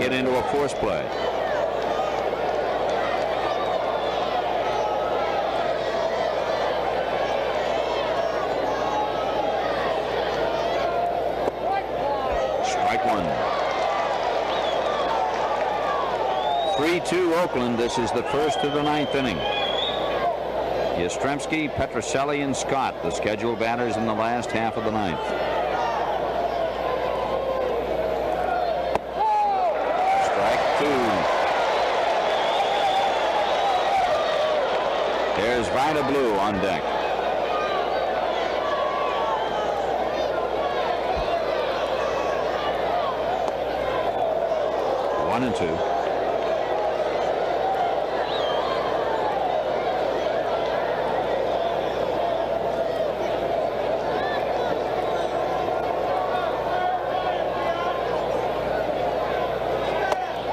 hit into a force play. Strike one. 3-2 Oakland. This is the first of the ninth inning. Yastrzemski, Petrocelli, and Scott, the scheduled batters in the last half of the ninth. Strike two. There's Vida Blue on deck. One and two.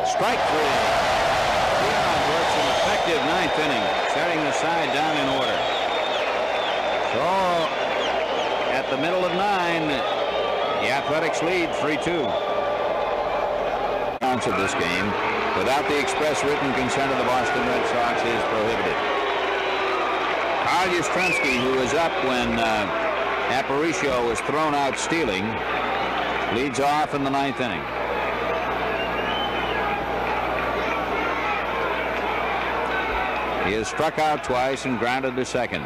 Strike three. Leon works an effective ninth inning, setting the side down in order. So, at the middle of nine, the Athletics lead 3-2. Of this game, without the express written consent of the Boston Red Sox, is prohibited. Carl Yastrzemski, who was up when Aparicio was thrown out stealing, leads off in the ninth inning. He has struck out twice and grounded to second,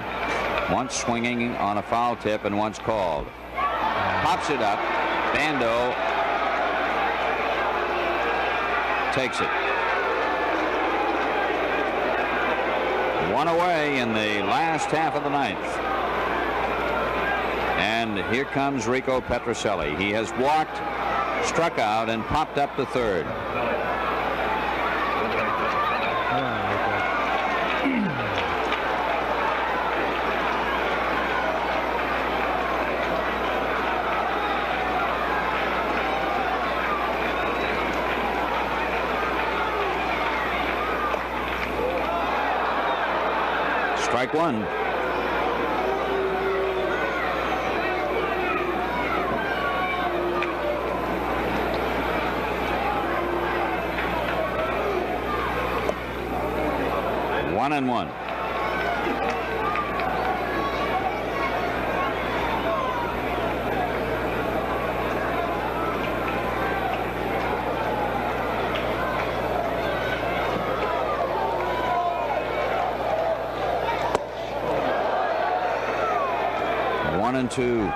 once swinging on a foul tip and once called. Pops it up. Bando takes it. One away in the last half of the ninth. And here comes Rico Petrocelli. He has walked, struck out, and popped up the third. Strike one. One and one. One and two.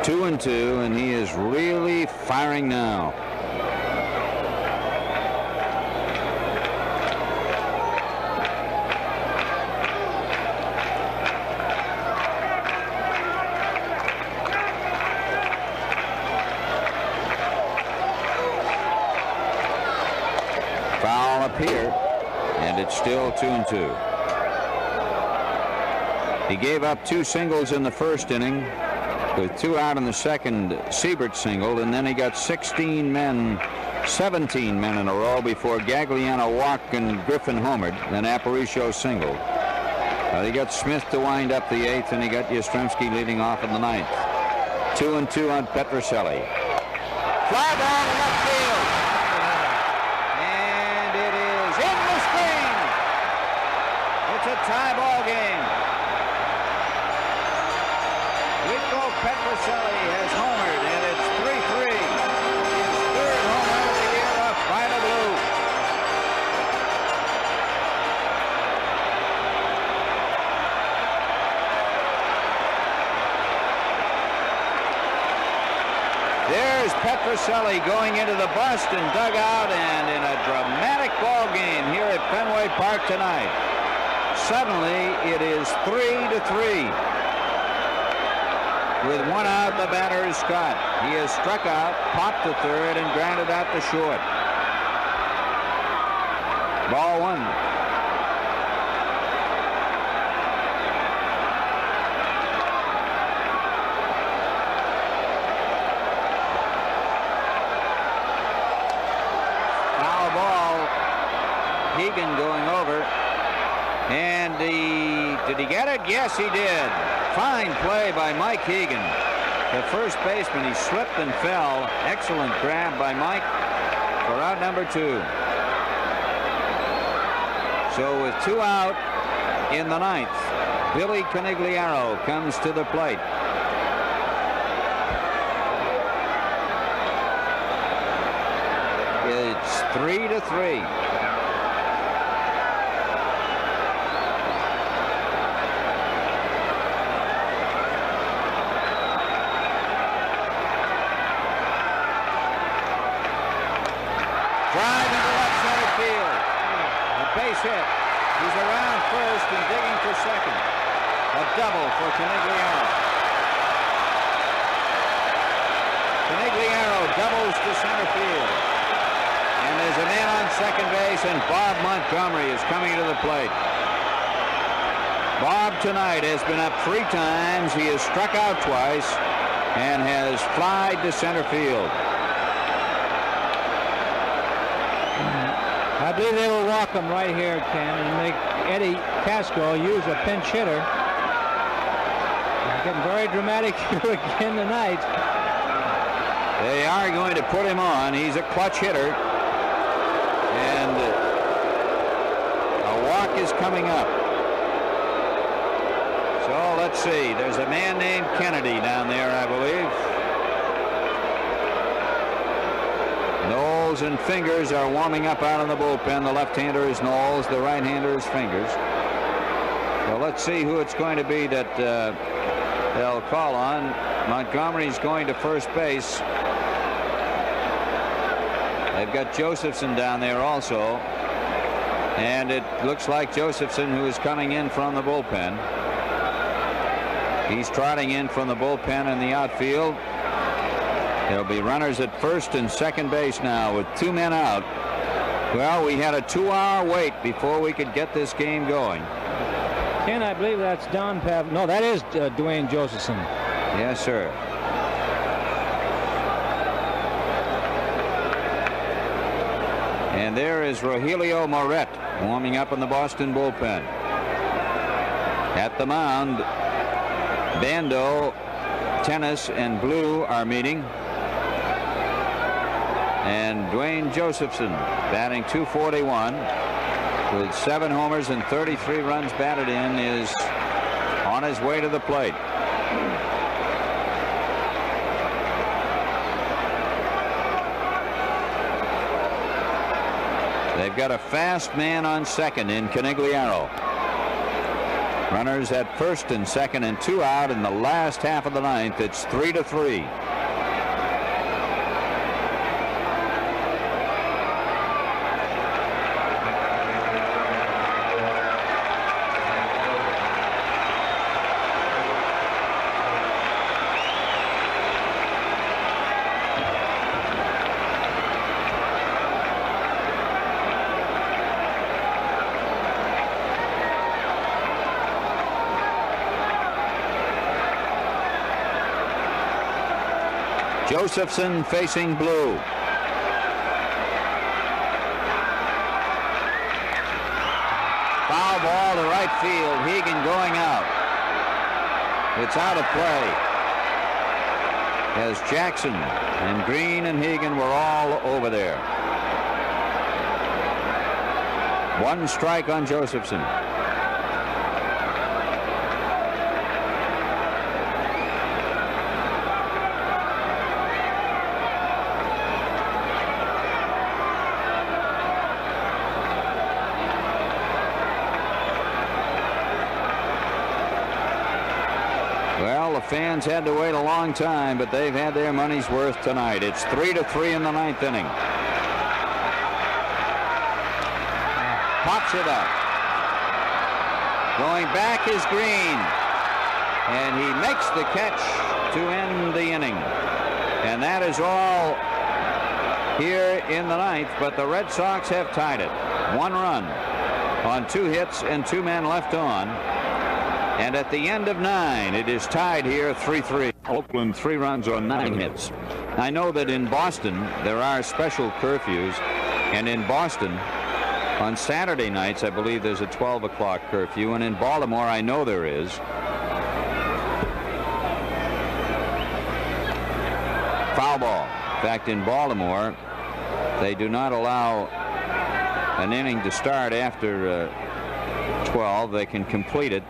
Two and two, and he is really firing now. Foul up here, and it's still 2-2. He gave up two singles in the first inning. With two out in the second, Siebert singled, and then he got 17 men in a row before Gagliano walked and Griffin homered. Then Aparicio singled. He got Smith to wind up the eighth, and he got Yastrzemski leading off in the ninth. 2-2 on Petrocelli. Fly ball in left field. And it is in the screen. It's a tie ball game. Rico Petrocelli has homered, and it's 3-3. His third homer of the year off Vida Blue. There's Petrocelli going into the Boston dugout, and in a dramatic ball game here at Fenway Park tonight. Suddenly, it is 3-3. With one out, the batter is Scott. He has struck out, popped to third, and grounded out to short. Ball one. Foul ball. Hegan going over. And did he get it? Yes, he did. Fine play by Mike Hegan. The first baseman, he slipped and fell. Excellent grab by Mike for out number 2. So with 2 out in the 9th, Billy Conigliaro comes to the plate. It's 3-3. Drive into left center field. A base hit. He's around first and digging for second. A double for Conigliaro. Conigliaro doubles to center field. And there's a man on second base, and Bob Montgomery is coming to the plate. Bob tonight has been up 3 times. He has struck out twice and has flied to center field. I believe they will walk him right here, Ken, and make Eddie Casco use a pinch hitter. It's getting very dramatic here again tonight. They are going to put him on. He's a clutch hitter. And a walk is coming up. So let's see. There's a man named Kennedy down there, I believe. Knowles and Fingers are warming up out in the bullpen. The left-hander is Knowles. The right-hander is Fingers. So let's see who it's going to be that they'll call on. Montgomery's going to first base. They've got Josephson down there also. And it looks like Josephson, who is coming in from the bullpen. He's trotting in from the bullpen in the outfield. There'll be runners at first and second base now with 2 men out. Well, we had a 2-hour wait before we could get this game going. Ken, I believe that's Don Pav. No, that is Dwayne Josephson. Yes, sir. And there is Rogelio Moret warming up in the Boston bullpen. At the mound, Bando, Tennis, and Blue are meeting. And Dwayne Josephson batting .241 with 7 homers and 33 runs batted in is on his way to the plate. They've got a fast man on second in Conigliaro. Runners at first and second and 2 out in the last half of the 9th. It's 3-3. Josephson facing Blue. Foul ball to right field. Hegan going out. It's out of play. As Jackson and Green and Hegan were all over there. 1 strike on Josephson. The fans had to wait a long time, but they've had their money's worth tonight. It's 3-3 in the 9th inning. Pops it up. Going back is Green. And he makes the catch to end the inning. And that is all here in the 9th, but the Red Sox have tied it. 1 run on 2 hits and 2 men left on. And at the end of 9, it is tied here 3-3. Oakland 3 runs on 9 hits. I know that in Boston there are special curfews, And in Boston, on Saturday nights, I believe there's a 12 o'clock curfew, and in Baltimore, I know there is. Foul ball. In fact, in Baltimore, they do not allow an inning to start after 12. They can complete it.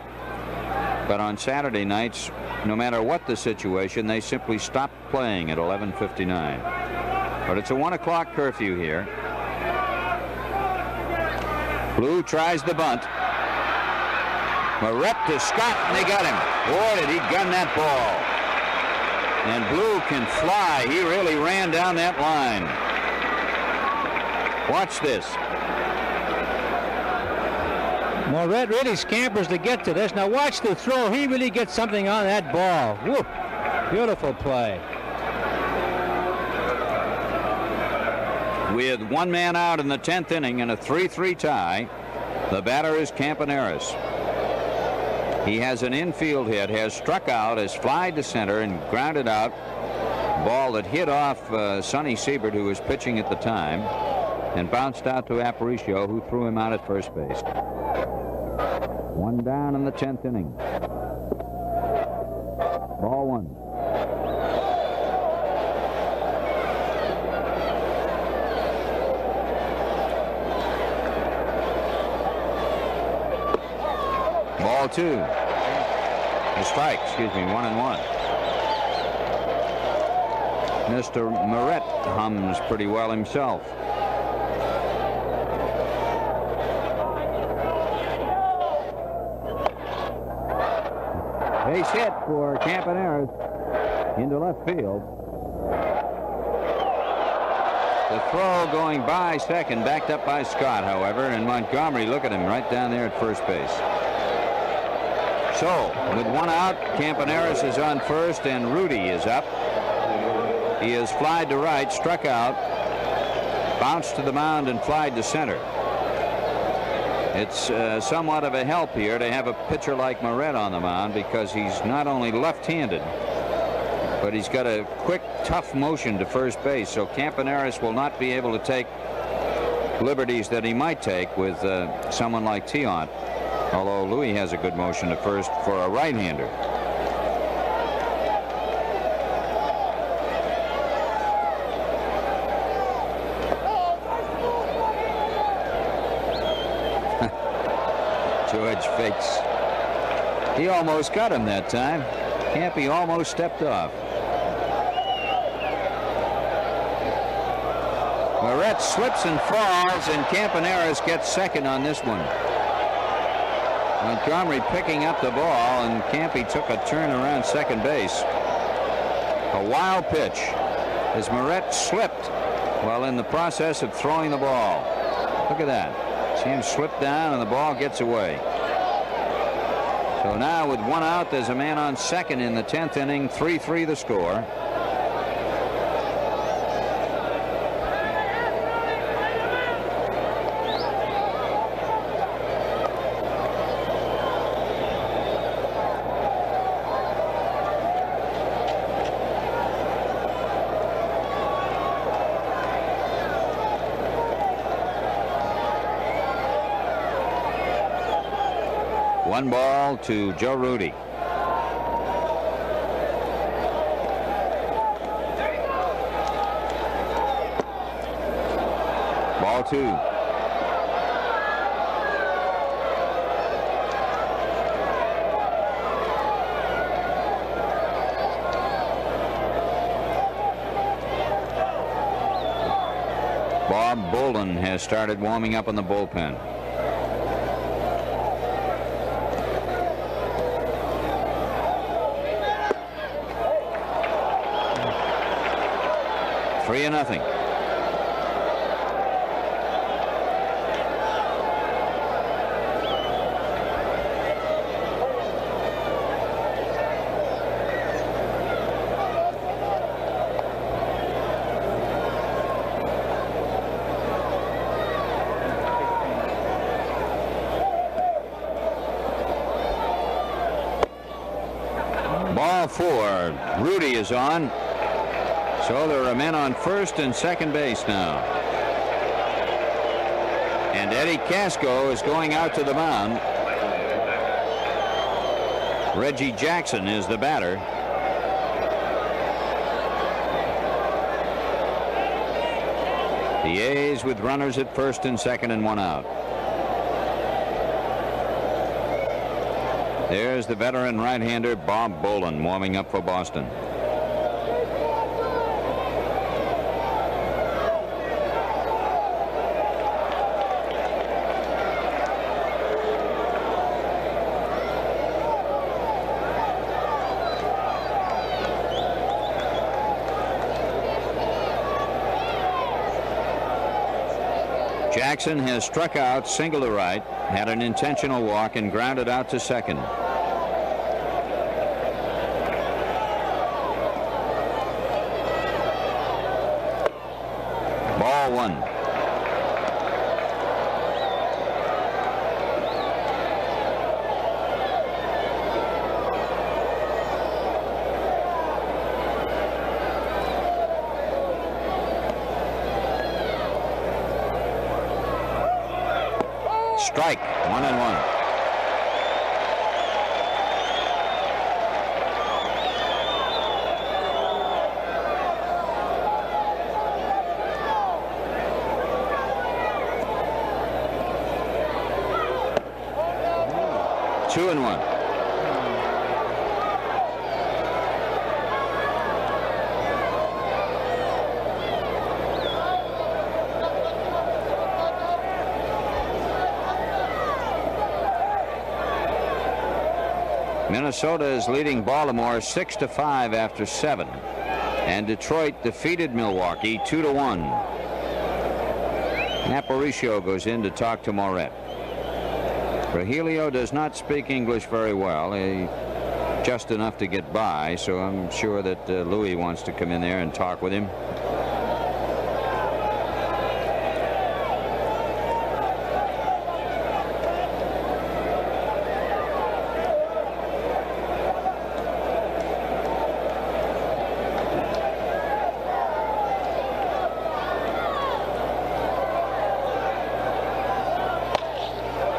But on Saturday nights, no matter what the situation, they simply stop playing at 11:59. But it's a 1 o'clock curfew here. Blue tries the bunt. Moret to Scott, and they got him. Boy, did he gun that ball. And Blue can fly. He really ran down that line. Watch this. Moret really scampers to get to this. Now watch the throw. He really gets something on that ball. Whoop. Beautiful play. With one man out in the 10th inning and a 3-3 tie, the batter is Campaneris. He has an infield hit, has struck out, has flied to center and grounded out. Ball that hit off Sonny Siebert, who was pitching at the time, and bounced out to Aparicio, who threw him out at first base. One down in the 10th inning. Ball one. Ball two. A strike, excuse me, 1-1. Mr. Moret hums pretty well himself. Base hit for Campaneris into left field. The throw going by second, backed up by Scott, however, and Montgomery, look at him right down there at first base. So, with one out, Campaneris is on first, and Rudy is up. He has flied to right, struck out, bounced to the mound, and flied to center. It's somewhat of a help here to have a pitcher like Moret on the mound, because he's not only left-handed, but he's got a quick, tough motion to first base, so Campaneris will not be able to take liberties that he might take with someone like Tiant, although Louis has a good motion to first for a right-hander. George fakes. He almost got him that time. Campy almost stepped off. Moret slips and falls, and Campaneris gets second on this one. Montgomery picking up the ball, and Campy took a turn around second base. A wild pitch as Moret slipped while in the process of throwing the ball. Look at that. See him slip down, and the ball gets away. So now with one out, there's a man on second in the 10th inning. 3-3 the score. One ball to Joe Rudy. Ball two. Bob Bolden has started warming up in the bullpen. Three and nothing. Ball four. Rudy is on. So there are men on first and second base now. And Eddie Casco is going out to the mound. Reggie Jackson is the batter. The A's with runners at first and second and one out. There's the veteran right-hander Bob Boland warming up for Boston. Jackson has struck out, single to right, had an intentional walk, and grounded out to second. Ball one. Strike, 1-1. Two and one. Minnesota is leading Baltimore 6-5 after 7, and Detroit defeated Milwaukee 2-1. Aparicio goes in to talk to Moret. Trujillo does not speak English very well, just enough to get by, so I'm sure that Louis wants to come in there and talk with him.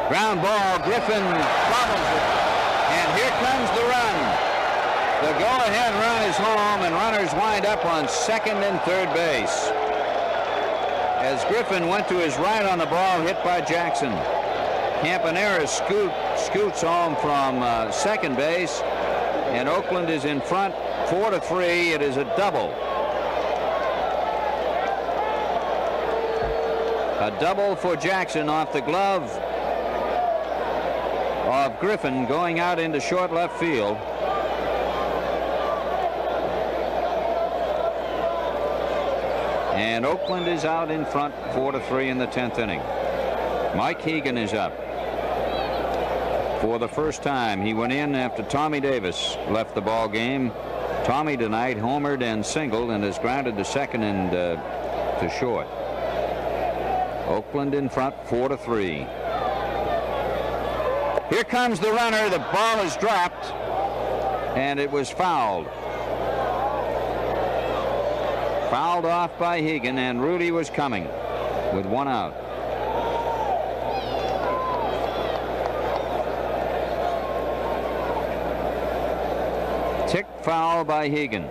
Ground ball, Griffin bobbles it, and here comes the run. The go-ahead run is home, and runners wind up on second and third base. As Griffin went to his right on the ball, hit by Jackson. Campanera scoots home from second base, and Oakland is in front 4-3. It is a double. A double for Jackson off the glove of Griffin, going out into short left field. And Oakland is out in front 4-3 in the 10th inning. Mike Hegan is up for the first time. He went in after Tommy Davis left the ball game. Tommy tonight homered and singled and has grounded to second and to short. Oakland in front 4-3. Here comes the runner. The ball is dropped, and it was fouled. Fouled off by Hegan, and Rudy was coming with one out. Tick foul by Hegan,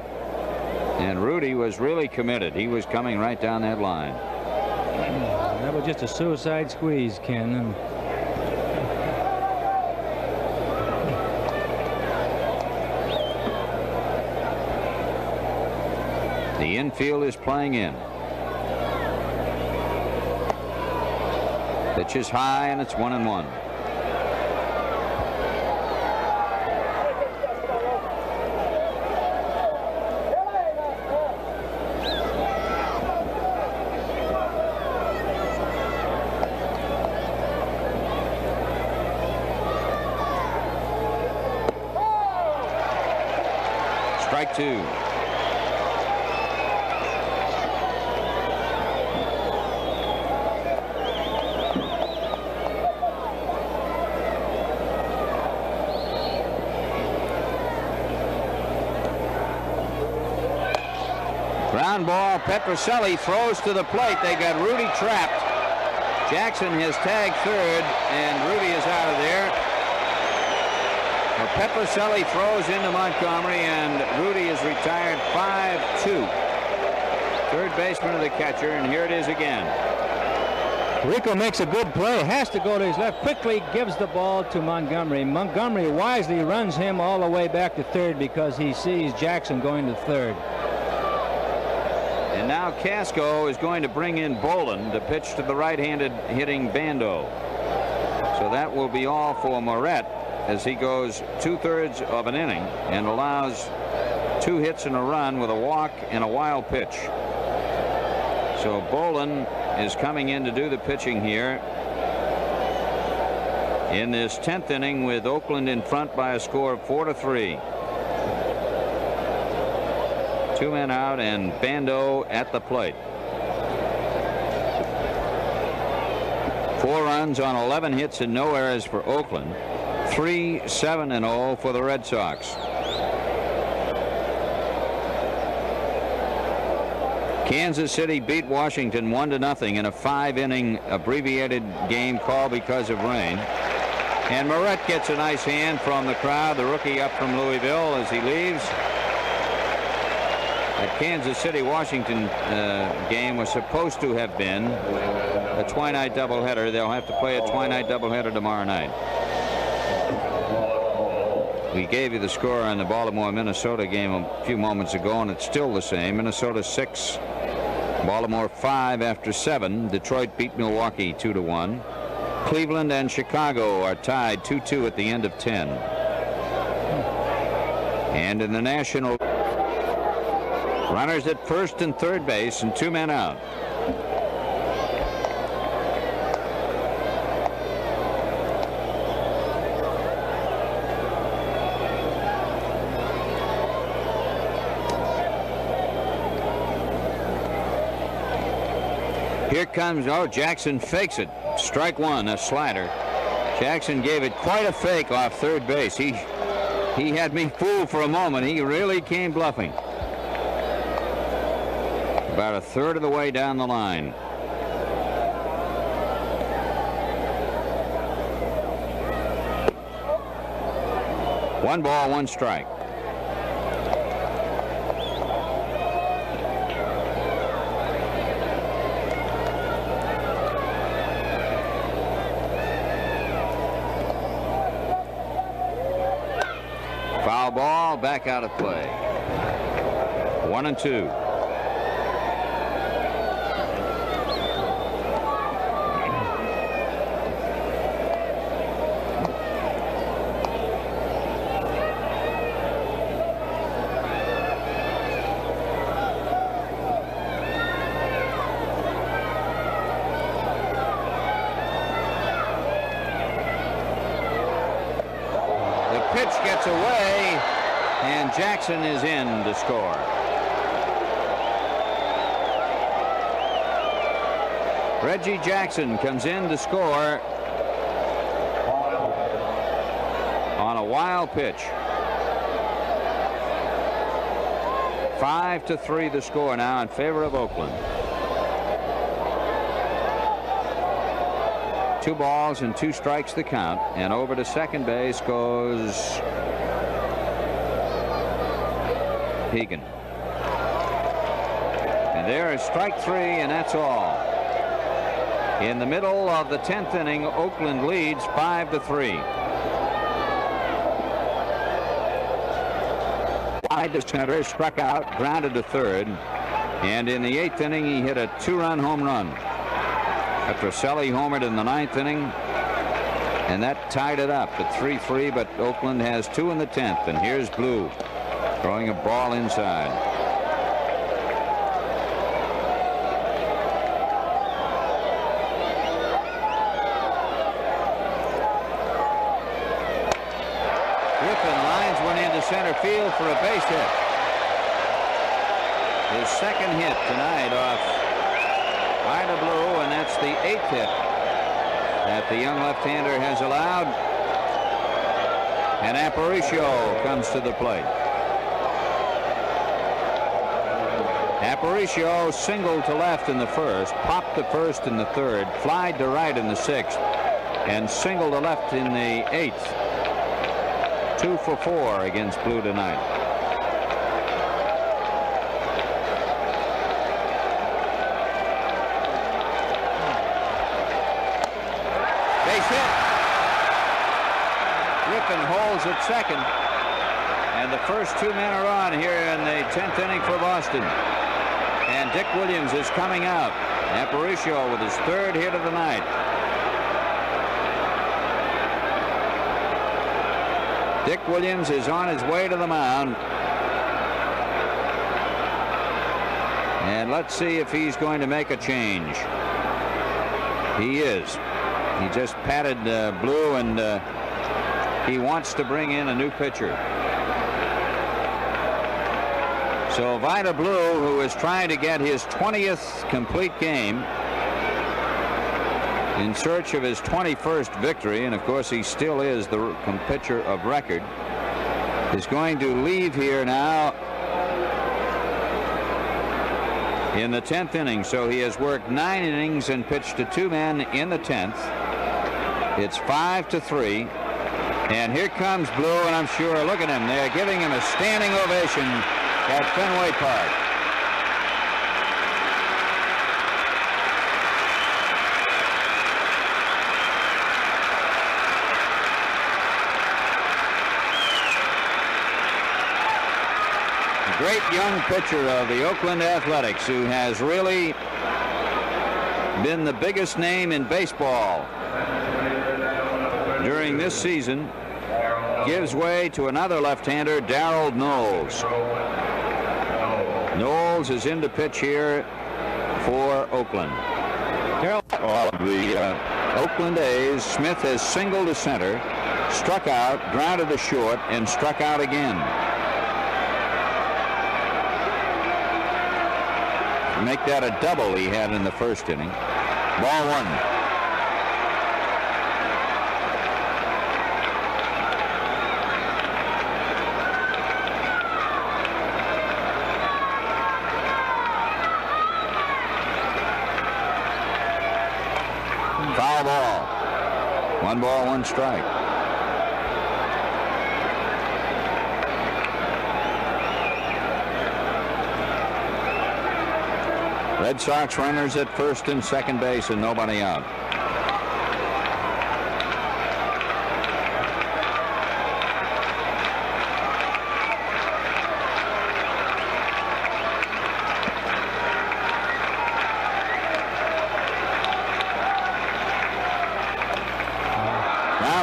and Rudy was really committed. He was coming right down that line. That was just a suicide squeeze, Ken. The infield is playing in. Pitch is high, and it's 1-1. Strike two. Ground ball. Petrocelli throws to the plate. They got Rudy trapped. Jackson has tagged third, and Rudy is out of there. Petroselli throws into Montgomery, and Rudy is retired 5-2. Third baseman of the catcher, and here it is again. Rico makes a good play, has to go to his left, quickly gives the ball to Montgomery. Montgomery wisely runs him all the way back to third because he sees Jackson going to third. And now Casco is going to bring in Bolin to pitch to the right-handed hitting Bando. So that will be all for Moret as he goes 2/3 of an inning and allows 2 hits and a run with a walk and a wild pitch. So Bolin is coming in to do the pitching here in this 10th inning with Oakland in front by a score of 4-3. 2 men out and Bando at the plate. 4 runs on 11 hits and no errors for Oakland. 3-7-0 for the Red Sox. Kansas City beat Washington 1-0 in a 5-inning abbreviated game called because of rain. And Moret gets a nice hand from the crowd, the rookie up from Louisville, as he leaves. That Kansas City Washington game was supposed to have been a twilight doubleheader. They'll have to play a twilight doubleheader tomorrow night. We gave you the score on the Baltimore-Minnesota game a few moments ago, and it's still the same. Minnesota 6, Baltimore 5 after 7. Detroit beat Milwaukee 2-1. Cleveland and Chicago are tied 2-2 at the end of 10. And in the National, runners at first and third base and 2 men out. Here comes, Jackson fakes it. Strike 1, a slider. Jackson gave it quite a fake off third base. He had me fooled for a moment. He really came bluffing. About a third of the way down the line. One ball, 1 strike. Foul ball, back out of play. 1-2. Pitch gets away, and Jackson is in to score. Reggie Jackson comes in to score on a wild pitch. 5-3 the score now in favor of Oakland. 2 balls and 2 strikes the count, and over to second base goes Hegan. And there is strike 3, and that's all. In the middle of the 10th inning, Oakland leads 5-3. Wide to center, struck out, grounded to third, and in the 8th inning he hit a 2-run home run. Petroselli homered in the 9th inning, and that tied it up at 3-3, but Oakland has 2 in the 10th, and here's Blue throwing a ball inside. Griffin lines one into center field for a base hit. His second hit tonight off Vida Blue, and that's the 8th hit that the young left-hander has allowed. And Aparicio comes to the plate. Aparicio singled to left in the first, popped to first in the third, flied to right in the sixth, and singled to left in the eighth. 2 for 4 against Blue tonight. Base hit. Griffin holds at second. And the first 2 men are on here in the 10th inning for Boston. And Dick Williams is coming out. Aparicio with his 3rd hit of the night. Dick Williams is on his way to the mound. And let's see if he's going to make a change. He is. He just patted Blue, and he wants to bring in a new pitcher. So Vida Blue, who is trying to get his 20th complete game in search of his 21st victory, and of course he still is the pitcher of record, is going to leave here now in the 10th inning. So he has worked 9 innings and pitched to 2 men in the 10th. It's 5-3. And here comes Blue, and I'm sure, look at him, they're giving him a standing ovation at Fenway Park. A great young pitcher of the Oakland Athletics, who has really been the biggest name in baseball during this season, gives way to another left-hander, Darrell Knowles. Knowles is in to pitch here for Oakland. Of the Oakland A's, Smith has singled to center, struck out, grounded to short, and struck out again. Make that a double he had in the first inning. Ball 1. Foul ball. 1 ball, 1 strike. Red Sox runners at first and second base and nobody out.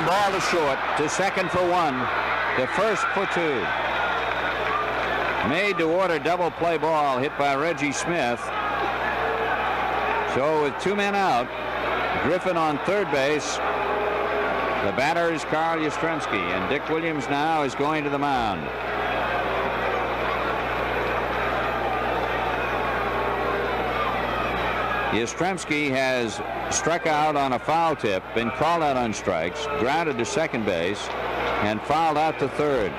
Ball to short, to second for 1, to first for 2. Made to order double play ball hit by Reggie Smith. So with 2 men out, Griffin on third base. The batter is Carl Yastrzemski, and Dick Williams now is going to the mound. Yastrzemski has struck out on a foul tip, been called out on strikes, grounded to second base, and fouled out to third.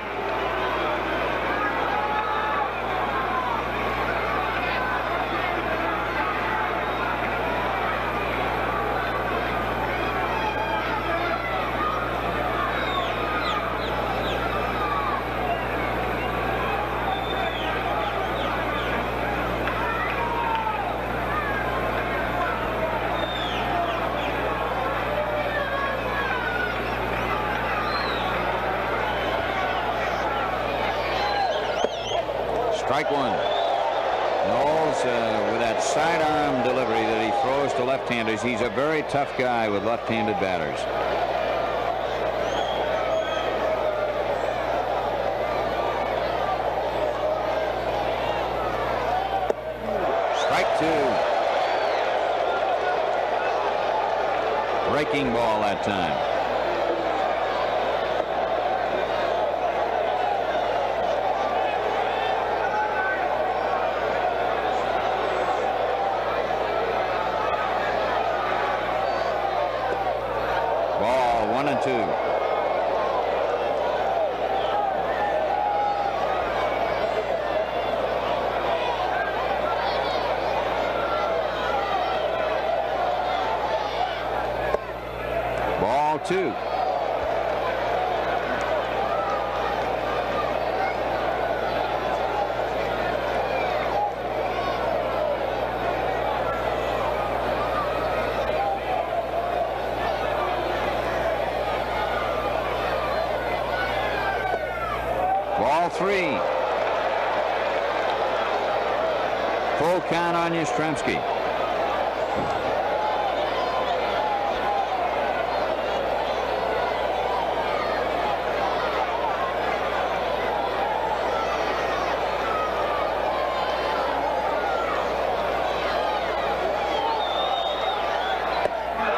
Strike 1. Knowles with that sidearm delivery that he throws to left-handers. He's a very tough guy with left-handed batters. Strike 2. Breaking ball that time. Ball 1 and 2. 2. Ball 3. Full count on Yastrzemski.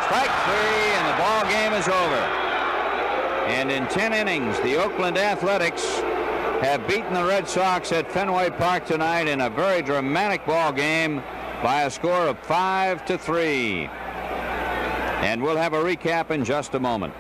Strike 3, and the ball game is over. And in 10 innings, the Oakland Athletics have beaten the Red Sox at Fenway Park tonight in a very dramatic ball game by a score of 5-3. And we'll have a recap in just a moment.